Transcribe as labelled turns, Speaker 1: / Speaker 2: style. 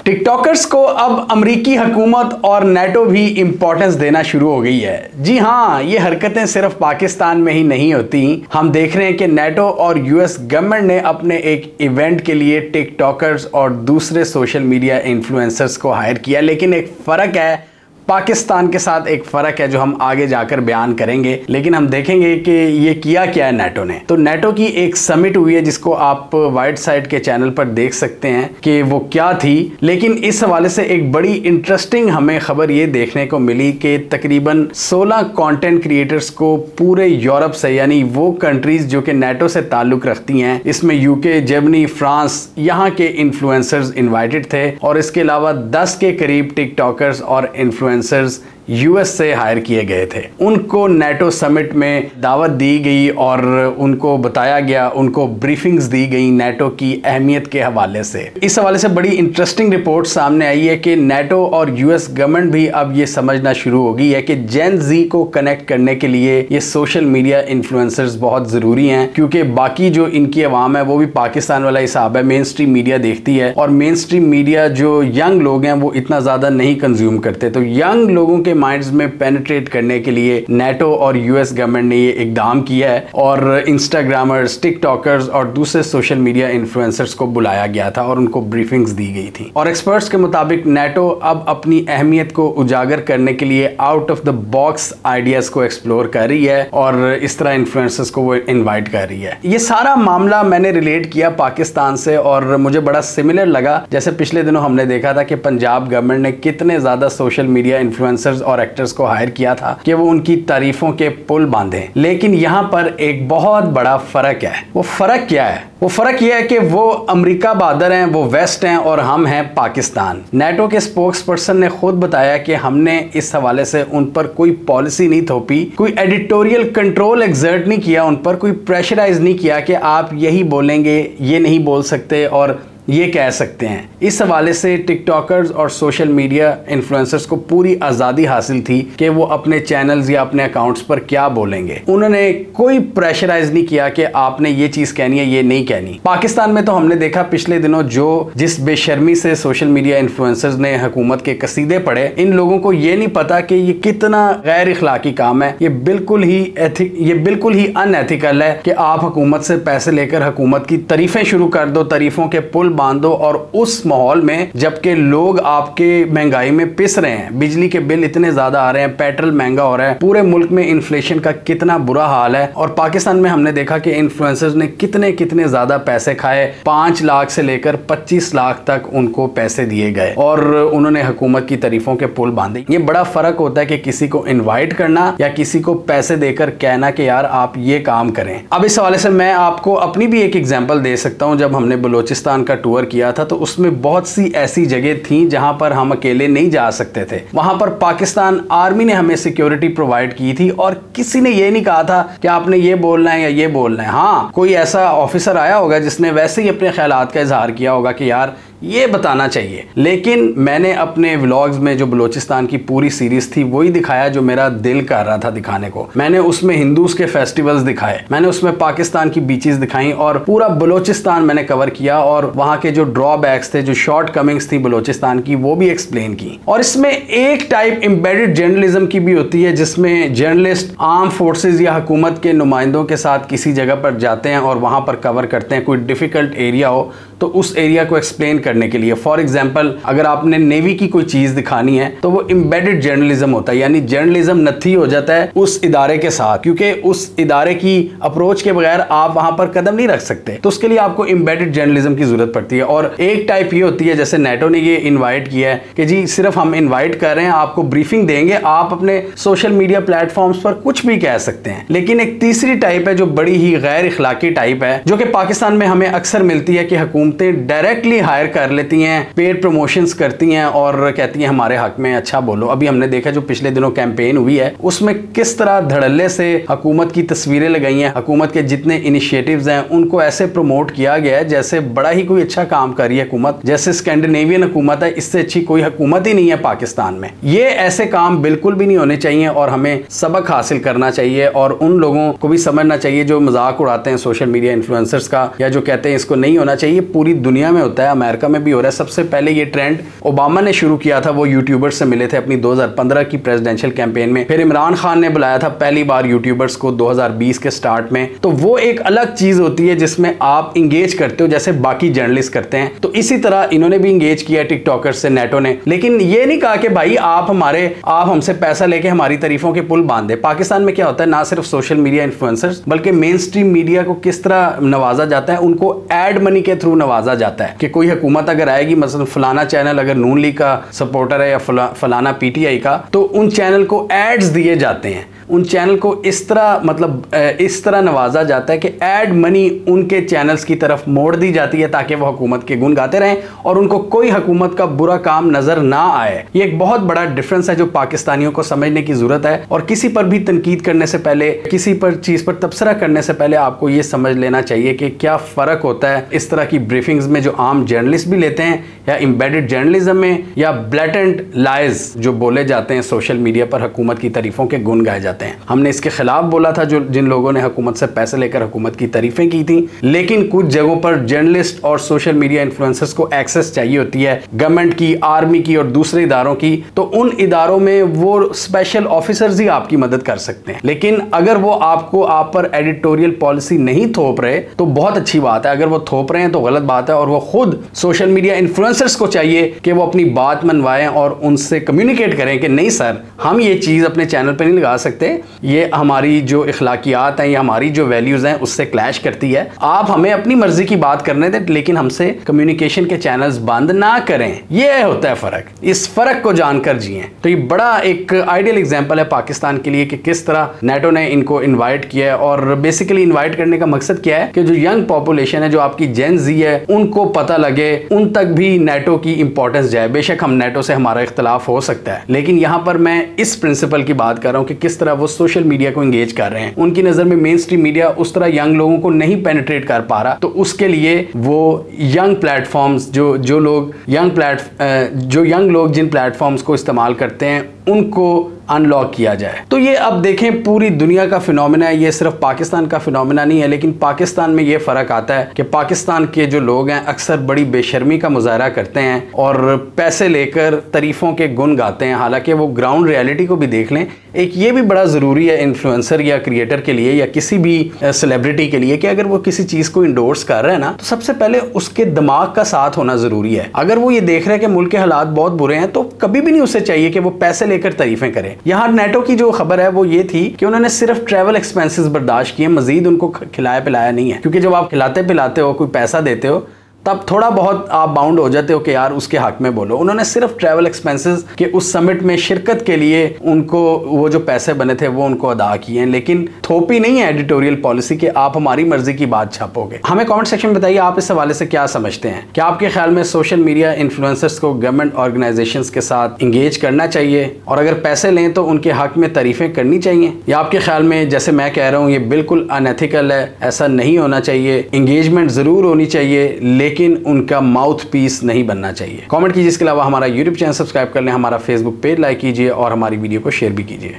Speaker 1: TikTokers को अब अमेरिकी हुकूमत और नेटो भी इंपॉर्टेंस देना शुरू हो गई है। जी हाँ, ये हरकतें सिर्फ पाकिस्तान में ही नहीं होती। हम देख रहे हैं कि नेटो और यूएस गवर्नमेंट ने अपने एक इवेंट के लिए टिकटॉकर्स और दूसरे सोशल मीडिया इन्फ्लुएंसर्स को हायर किया। लेकिन एक फ़र्क है, पाकिस्तान के साथ एक फ़र्क है जो हम आगे जाकर बयान करेंगे। लेकिन हम देखेंगे कि ये किया क्या है नेटो ने। तो नेटो की एक समिट हुई है जिसको आप वाइट साइड के चैनल पर देख सकते हैं कि वो क्या थी। लेकिन इस हवाले से एक बड़ी इंटरेस्टिंग हमें खबर ये देखने को मिली कि तकरीबन 16 कंटेंट क्रिएटर्स को पूरे यूरोप से, यानी वो कंट्रीज जो कि नेटो से ताल्लुक़ रखती हैं, इसमें यूके, जर्मनी, फ्रांस, यहाँ के इन्फ्लुएंसर्स इन्वाइटेड थे। और इसके अलावा 10 के करीब टिकटॉकर्स और इन्फ्लुएंसर्स यूएस से हायर किए गए थे। उनको नेटो समिट में दावत दी गई और उनको बताया गया, उनको ब्रीफिंग्स दी गई नेटो की अहमियत के हवाले से। इस हवाले से बड़ी इंटरेस्टिंग रिपोर्ट सामने आई है कि नेटो और यूएस गवर्नमेंट भी अब ये समझना शुरू हो गई है कि जेन जी को कनेक्ट करने के लिए ये सोशल मीडिया इन्फ्लुएंसर्स बहुत ज़रूरी हैं, क्योंकि बाकी जो इनकी आवाम है वो भी पाकिस्तान वाला हिसाब है, मेन स्ट्रीम मीडिया देखती है। और मेन स्ट्रीम मीडिया जो यंग लोग हैं वो इतना ज़्यादा नहीं कंज्यूम करते। तो यंग लोगों के माइंड्स में पेनिट्रेट करने के लिए नेटो और यूएस गवर्नमेंट ने ये इकदाम किया है और इंस्टाग्रामर्स, टिकटॉकर्स और दूसरे सोशल मीडिया इन्फ्लुएंसर्स को बुलाया गया था और उनको ब्रीफिंग्स दी गई थी। और एक्सपर्ट्स के मुताबिक नेटो अब अपनी अहमियत को उजागर करने के लिए out of the box ideas को एक्सप्लोर कर रही है और इस तरह इन्फ्लुएंसर्स को वो इन्वाइट कर रही है। ये सारा मामला मैंने रिलेट किया पाकिस्तान से और मुझे बड़ा सिमिलर लगा जैसे पिछले दिनों हमने देखा था कि पंजाब गवर्नमेंट ने कितने ज्यादा सोशल मीडिया इन्फ्लुएंसर्स और एक्टर्स को हायर किया था कि वो उनकी तारीफों के पुल बांधे। लेकिन यहाँ पर एक बहुत बड़ा फर्क है। वो फर्क क्या है? वो फर्क यह है कि वो अमेरिका बहादुर हैं, वो वेस्ट हैं और हम हैं पाकिस्तान। नेटो के स्पोक्स पर्सन ने खुद बताया कि हमने इस हवाले से उन पर कोई पॉलिसी नहीं थोपी, कोई एडिटोरियल कंट्रोल एग्जर्ट नहीं किया, उन पर कोई प्रेशराइज नहीं किया कि आप यही बोलेंगे, ये नहीं बोल सकते और ये कह सकते हैं। इस हवाले से टिकटॉकर्स और सोशल मीडिया इन्फ्लुएंसर्स को पूरी आज़ादी हासिल थी कि वो अपने चैनल्स या अपने अकाउंट्स पर क्या बोलेंगे। उन्होंने कोई प्रेशराइज नहीं किया कि आपने ये चीज़ कहनी है, ये नहीं कहनी। पाकिस्तान में तो हमने देखा पिछले दिनों जिस बेशर्मी से सोशल मीडिया इन्फ्लुएंसर्स ने हुकूमत के कसीदे पढ़े। इन लोगों को ये नहीं पता कि ये कितना गैर इखलाकी काम है। ये बिल्कुल ही अनएथिकल है कि आप हुकूमत से पैसे लेकर हुकूमत की तारीफें शुरू कर दो, तारीफों के पुल बांधो और उस माहौल में जबकि लोग आपके महंगाई में पिस रहे हैं, बिजली के बिल इतने ज्यादा आ रहे हैं, पेट्रोल महंगा हो रहा है, पूरे मुल्क में इन्फ्लेशन का कितना बुरा हाल है। और पाकिस्तान में हमने देखा कि इन्फ्लुएंसर्स ने कितने ज्यादा पैसे खाए, 5 लाख से लेकर 25 लाख तक उनको पैसे दिए गए और उन्होंने हुकूमत की तारीफों के पुल बांधे। ये बड़ा फर्क होता है कि किसी को इन्वाइट करना या किसी को पैसे देकर कहना कि यार आप ये काम करें। अब इस हवाले से मैं आपको अपनी भी एक एग्जाम्पल दे सकता हूँ। जब हमने बलोचिस्तान का टूर किया था तो उसमें बहुत सी ऐसी जगह थी जहां पर हम अकेले नहीं जा सकते थे। वहां पर पाकिस्तान आर्मी ने हमें सिक्योरिटी प्रोवाइड की थी और किसी ने ये नहीं कहा था कि आपने ये बोलना है या ये बोलना है। हाँ, कोई ऐसा ऑफिसर आया होगा जिसने वैसे ही अपने ख्यालात का इजहार किया होगा कि यार ये बताना चाहिए। लेकिन मैंने अपने व्लॉग्स में जो बलोचिस्तान की पूरी सीरीज थी वही दिखाया जो मेरा दिल कर रहा था दिखाने को। मैंने उसमें हिंदूज के फेस्टिवल्स दिखाए, मैंने उसमें पाकिस्तान की बीचेस दिखाई और पूरा बलोचिस्तान मैंने कवर किया और वहां के जो ड्रॉबैक्स थे, जो शॉर्ट कमिंग्स थी बलोचिस्तान की, वो भी एक्सप्लेन की। और इसमें एक टाइप एम्बेडेड जर्नलिज्म की भी होती है जिसमें जर्नलिस्ट आर्म फोर्सेज या हुकूमत के नुमाइंदों के साथ किसी जगह पर जाते हैं और वहां पर कवर करते हैं। कोई डिफिकल्ट एरिया हो तो उस एरिया को एक्सप्लेन करने के लिए। फॉर एग्जाम्पल, अगर आपने नेवी की कोई चीज दिखानी है तो वो एम्बेडेड जर्नलिज्म होता है, यानी जर्नलिज्म नथी हो जाता है उस इदारे के साथ, क्योंकि उस इदारे की अप्रोच के बगैर आप वहां पर कदम नहीं रख सकते। तो उसके लिए आपको एम्बेडेड जर्नलिज्म की जरूरत पड़ती है। और एक टाइप ये होती है, जैसे नेटो ने ये इन्वाइट किया है कि जी सिर्फ हम इन्वाइट कर रहे हैं, आपको ब्रीफिंग देंगे, आप अपने सोशल मीडिया प्लेटफॉर्म्स पर कुछ भी कह सकते हैं। लेकिन एक तीसरी टाइप है जो बड़ी ही गैर इखलाकी टाइप है, जो कि पाकिस्तान में हमें अक्सर मिलती है कि हुकूमतें डायरेक्टली हायर कर लेती हैं, पेड प्रमोशंस करती हैं और कहती हैं हमारे हक में अच्छा बोलो। अभी हमने देखा जो पिछले दिनों कैंपेन हुई है उसमें किस तरह धड़ल्ले से हुकूमत की तस्वीरें लगाई हैं, हुकूमत के जितने इनिशिएटिव्स हैं उनको ऐसे प्रमोट किया गया है जैसे बड़ा ही कोई अच्छा काम कर रही है हुकूमत, जैसे स्कैंडिनेवियन हुकूमत है, इससे अच्छी कोई हुकूमत ही नहीं है पाकिस्तान में। ये ऐसे काम बिल्कुल भी नहीं होने चाहिए और हमें सबक हासिल करना चाहिए और उन लोगों को भी समझना चाहिए जो मजाक उड़ाते हैं सोशल मीडिया इन्फ्लुएंसर्स का या जो कहते हैं इसको नहीं होना चाहिए। पूरी दुनिया में होता है, अमेरिका में भी हो रहा है। सबसे पहले ये ट्रेंड ओबामा ने शुरू किया था, वो यूट्यूबर्स से मिले थे अपनी 2015 की प्रेसिडेंशियल कैंपेन में। फिर इमरान खान ने बुलाया था पहली बार यूट्यूबर्स को 2020 के स्टार्ट में। तो वो एक अलग चीज होती है जिसमें आप इंगेज करते हो जैसे बाकी जर्नलिस्ट करते हैं। तो इसी तरह इन्होंने भी इंगेज किया टिकटॉकर से, नेटो ने। लेकिन ये नहीं कहा कि भाई आप हमसे पैसा लेके हमारी तारीफों के पुल बांध दे। पाकिस्तान में क्या होता है, ना सिर्फ सोशल मीडिया इन्फ्लुएंसर्स बल्कि मेन स्ट्रीम मीडिया को किस तरह नवाजा जाता है, उनको एड मनी के थ्रू नवाजा जाता है कि कोई हुकूमत अगर आएगी, मतलब फलाना चैनल अगर नून लीग का सपोर्टर है या फलाना पीटीआई का, तो उन चैनल को एड्स दिए जाते हैं। उन चैनल को इस तरह नवाजा जाता है कि एड मनी उनके चैनल्स की तरफ मोड़ दी जाती है ताकि वो हुकूमत के गुण गाते रहें और उनको कोई हुकूमत का बुरा काम नजर ना आए। ये एक बहुत बड़ा डिफरेंस है जो पाकिस्तानियों को समझने की जरूरत है। और किसी पर भी तनकीद करने से पहले, किसी पर चीज पर तबसरा करने से पहले आपको ये समझ लेना चाहिए कि क्या फर्क होता है इस तरह की ब्रीफिंग्स में जो आम जर्नलिस्ट भी लेते हैं, या एम्बेडेड जर्नलिज्म में, या ब्लैटेंट लाइज जो बोले जाते हैं सोशल मीडिया पर हुकूमत की तारीफों के गुण गाए जाते हैं। हमने इसके खिलाफ बोला था जो जिन लोगों ने हुकूमत से पैसे लेकर हुकूमत की तारीफें की थी। लेकिन कुछ जगहों पर जर्नलिस्ट और सोशल मीडिया इन्फ्लुएंसर्स को एक्सेस चाहिए होती है गवर्नमेंट की, आर्मी की और दूसरे इदारों की, तो उन इदारों में वो स्पेशल ऑफिसर्स ही आपकी मदद कर सकते हैं। लेकिन अगर वो आप पर एडिटोरियल पॉलिसी नहीं थोप रहे तो बहुत अच्छी बात है। अगर वो थोप रहे हैं तो गलत बात है। और वो खुद सोशल मीडिया इन्फ्लुएंसर्स को चाहिए कि वो अपनी बात मनवाएं और उनसे कम्युनिकेट करें कि नहीं सर, हम ये चीज अपने चैनल पर नहीं लगा सकते, ये हमारी जो इखलाकियात हैं या हमारी जो वैल्यूज हैं उससे क्लैश करती है। आप हमें अपनी मर्जी की बात करने दें लेकिन हमसे कम्युनिकेशन के चैनल्स बंद ना करें। ये होता है फर्क। इस फर्क को जानकर जिएं। तो ये बड़ा एक आइडियल एग्जांपल है पाकिस्तान के लिए कि किस तरह नेटो ने इनको इनवाइट किया है। और बेसिकली इनवाइट करने का मकसद क्या है कि जो यंग पॉपुलेशन है, जो आपकी जेन जी है, उनको पता लगे, उन तक भी नेटो की इंपॉर्टेंस जाए। बेशक हम नेटो से हमारा इख्तलाफ हो सकता है, लेकिन यहां पर मैं इस प्रिंसिपल की बात कर रहा हूं कि किस तरह वो सोशल मीडिया को एंगेज कर रहे हैं। उनकी नजर में मेन स्ट्रीम मीडिया उस तरह यंग लोगों को नहीं पेनिट्रेट कर पा रहा, तो उसके लिए वो यंग प्लेटफॉर्म्स, जो यंग लोग जिन प्लेटफॉर्म्स को इस्तेमाल करते हैं उनको अनलॉक किया जाए। तो ये अब देखें पूरी दुनिया का फिनोमेना है, ये सिर्फ पाकिस्तान का फिनोमेना नहीं है। लेकिन पाकिस्तान में ये फर्क आता है कि पाकिस्तान के जो लोग हैं अक्सर बड़ी बेशर्मी का मुजाहरा करते हैं और पैसे लेकर तारीफों के गुण गाते हैं। हालांकि वो ग्राउंड रियलिटी को भी देख लें। एक ये भी बड़ा ज़रूरी है इन्फ्लुएंसर या क्रिएटर के लिए या किसी भी सेलिब्रिटी के लिए कि अगर वो किसी चीज़ को इंडोर्स कर रहे हैं ना, तो सबसे पहले उसके दिमाग का साथ होना ज़रूरी है। अगर वो ये देख रहे हैं कि मुल्क के हालात बहुत बुरे हैं तो कभी भी नहीं उसे चाहिए कि वो पैसे लेकर तारीफें करें। यहाँ नेटो की जो खबर है वो ये थी कि उन्होंने सिर्फ ट्रैवल एक्सपेंसेस बर्दाश्त किए, मजीद उनको खिलाया पिलाया नहीं है। क्योंकि जब आप खिलाते पिलाते हो, कोई पैसा देते हो, तब थोड़ा बहुत आप बाउंड हो जाते हो कि यार उसके हक में बोलो। उन्होंने सिर्फ ट्रैवल एक्सपेंसेस के उस समिट में शिरकत के लिए उनको वो जो पैसे बने थे वो उनको अदा किए हैं, लेकिन थोपी नहीं है एडिटोरियल पॉलिसी कि आप हमारी मर्जी की बात छापोगे। हमें कमेंट सेक्शन में बताइए आप इस हवाले से क्या समझते हैं। क्या आपके ख्याल में सोशल मीडिया इन्फ्लुएंसर्स को गवर्नमेंट ऑर्गेनाइजेशंस के साथ इंगेज करना चाहिए और अगर पैसे लें तो उनके हक में तारीफें करनी चाहिए, या आपके ख्याल में जैसे मैं कह रहा हूँ ये बिल्कुल अनएथिकल है, ऐसा नहीं होना चाहिए, इंगेजमेंट जरूर होनी चाहिए लेकिन उनका माउथ पीस नहीं बनना चाहिए। कमेंट कीजिए। इसके अलावा हमारा यूट्यूब चैनल सब्सक्राइब कर लें, हमारा फेसबुक पेज लाइक कीजिए और हमारी वीडियो को शेयर भी कीजिए।